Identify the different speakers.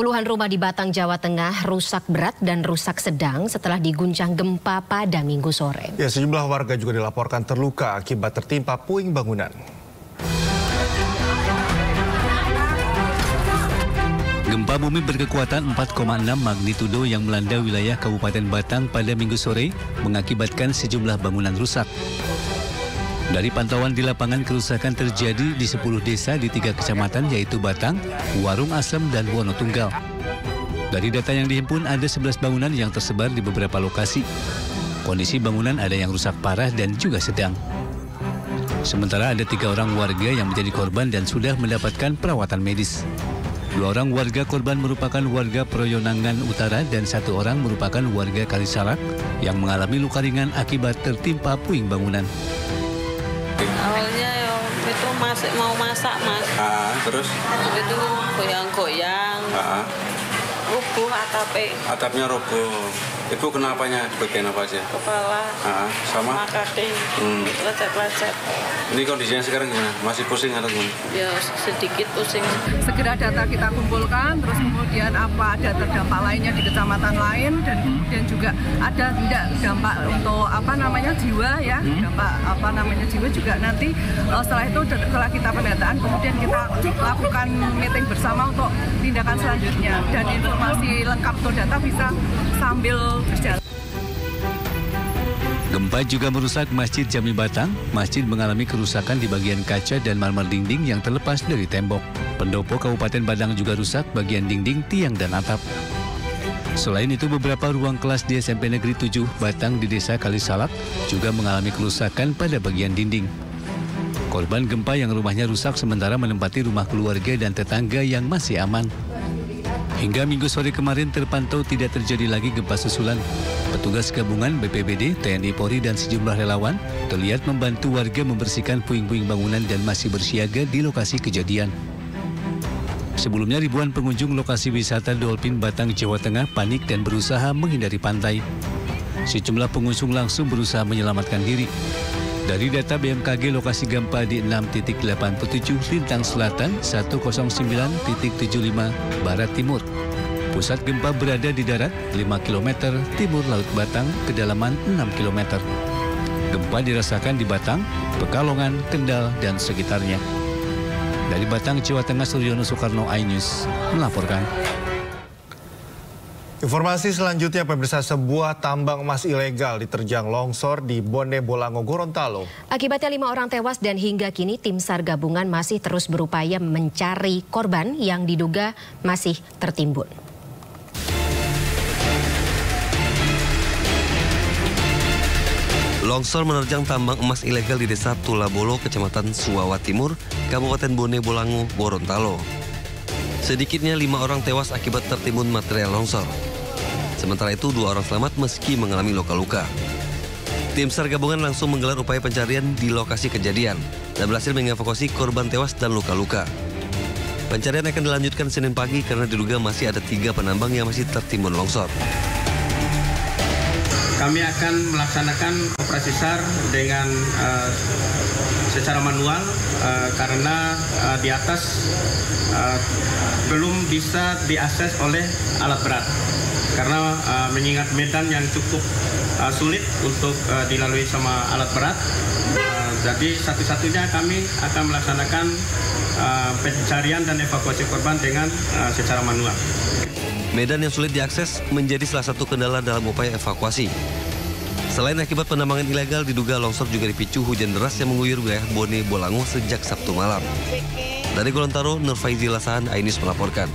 Speaker 1: Puluhan rumah di Batang, Jawa Tengah rusak berat dan rusak sedang setelah diguncang gempa pada Minggu sore.
Speaker 2: Ya, sejumlah warga juga dilaporkan terluka akibat tertimpa puing bangunan.
Speaker 3: Gempa bumi berkekuatan 4,6 magnitudo yang melanda wilayah Kabupaten Batang pada Minggu sore mengakibatkan sejumlah bangunan rusak. Dari pantauan di lapangan, kerusakan terjadi di 10 desa di 3 kecamatan yaitu Batang, Warung Asem, dan Wonotunggal. Dari data yang dihimpun ada 11 bangunan yang tersebar di beberapa lokasi. Kondisi bangunan ada yang rusak parah dan juga sedang. Sementara ada 3 orang warga yang menjadi korban dan sudah mendapatkan perawatan medis. 2 orang warga korban merupakan warga Proyonangan Utara dan 1 orang merupakan warga Kalisalak yang mengalami luka ringan akibat tertimpa puing bangunan.
Speaker 4: Awalnya itu masih mau masak, Mas.
Speaker 5: Terus?
Speaker 4: Itu goyang-goyang. Rubuh atapnya.
Speaker 5: Atapnya roboh. Ibu kenapanya? Bagian apa aja?
Speaker 4: Kepala.
Speaker 5: Sama
Speaker 4: kaki. Lecet-lecet.
Speaker 5: Ini kondisinya sekarang gimana? Masih pusing atau gimana?
Speaker 4: Ya sedikit pusing.
Speaker 6: Segera data kita kumpulkan, terus kemudian apa ada terdampak lainnya di kecamatan lain, dan kemudian juga ada tidak dampak untuk jiwa ya, dampak jiwa juga nanti setelah itu setelah kita pendataan kemudian kita lakukan meeting bersama untuk tindakan selanjutnya, dan informasi lengkap atau data bisa sambil berjalan.
Speaker 3: Gempa juga merusak Masjid Jami Batang. Masjid mengalami kerusakan di bagian kaca dan marmer dinding yang terlepas dari tembok. Pendopo Kabupaten Batang juga rusak bagian dinding, tiang, dan atap. Selain itu, beberapa ruang kelas di SMP Negeri 7 Batang di Desa Kalisalak juga mengalami kerusakan pada bagian dinding. Korban gempa yang rumahnya rusak sementara menempati rumah keluarga dan tetangga yang masih aman. Hingga Minggu sore kemarin terpantau tidak terjadi lagi gempa susulan. Petugas gabungan BPBD, TNI Polri, dan sejumlah relawan terlihat membantu warga membersihkan puing-puing bangunan dan masih bersiaga di lokasi kejadian. Sebelumnya ribuan pengunjung lokasi wisata Dolphin Batang, Jawa Tengah panik dan berusaha menghindari pantai. Sejumlah pengunjung langsung berusaha menyelamatkan diri. Dari data BMKG, lokasi gempa di 6.87 lintang selatan, 109.75 barat timur. Pusat gempa berada di darat 5 km timur Laut Batang, kedalaman 6 km. Gempa dirasakan di Batang, Pekalongan, Kendal, dan sekitarnya. Dari Batang, Jawa Tengah, Suryono Soekarno, iNews melaporkan.
Speaker 2: Informasi selanjutnya, pemirsa, sebuah tambang emas ilegal diterjang longsor di Bone Bolango, Gorontalo.
Speaker 1: Akibatnya 5 orang tewas dan hingga kini tim SAR gabungan masih terus berupaya mencari korban yang diduga masih tertimbun.
Speaker 7: Longsor menerjang tambang emas ilegal di Desa Tulabolo, Kecamatan Suwawa Timur, Kabupaten Bone Bolango, Gorontalo. Sedikitnya 5 orang tewas akibat tertimbun material longsor. Sementara itu 2 orang selamat meski mengalami luka-luka. Tim SAR gabungan langsung menggelar upaya pencarian di lokasi kejadian dan berhasil mengevakuasi korban tewas dan luka-luka. Pencarian akan dilanjutkan Senin pagi karena diduga masih ada 3 penambang yang masih tertimbun longsor.
Speaker 8: Kami akan melaksanakan operasi SAR dengan secara manual karena di atas belum bisa diakses oleh alat berat. Karena mengingat medan yang cukup sulit untuk dilalui sama alat berat, jadi satu-satunya kami akan melaksanakan pencarian dan evakuasi korban dengan secara manual.
Speaker 7: Medan yang sulit diakses menjadi salah satu kendala dalam upaya evakuasi. Selain akibat penambangan ilegal, diduga longsor juga dipicu hujan deras yang mengguyur wilayah Bone Bolango sejak Sabtu malam. Dari Gorontalo, Nur Faizi Lasahan, iNews melaporkan.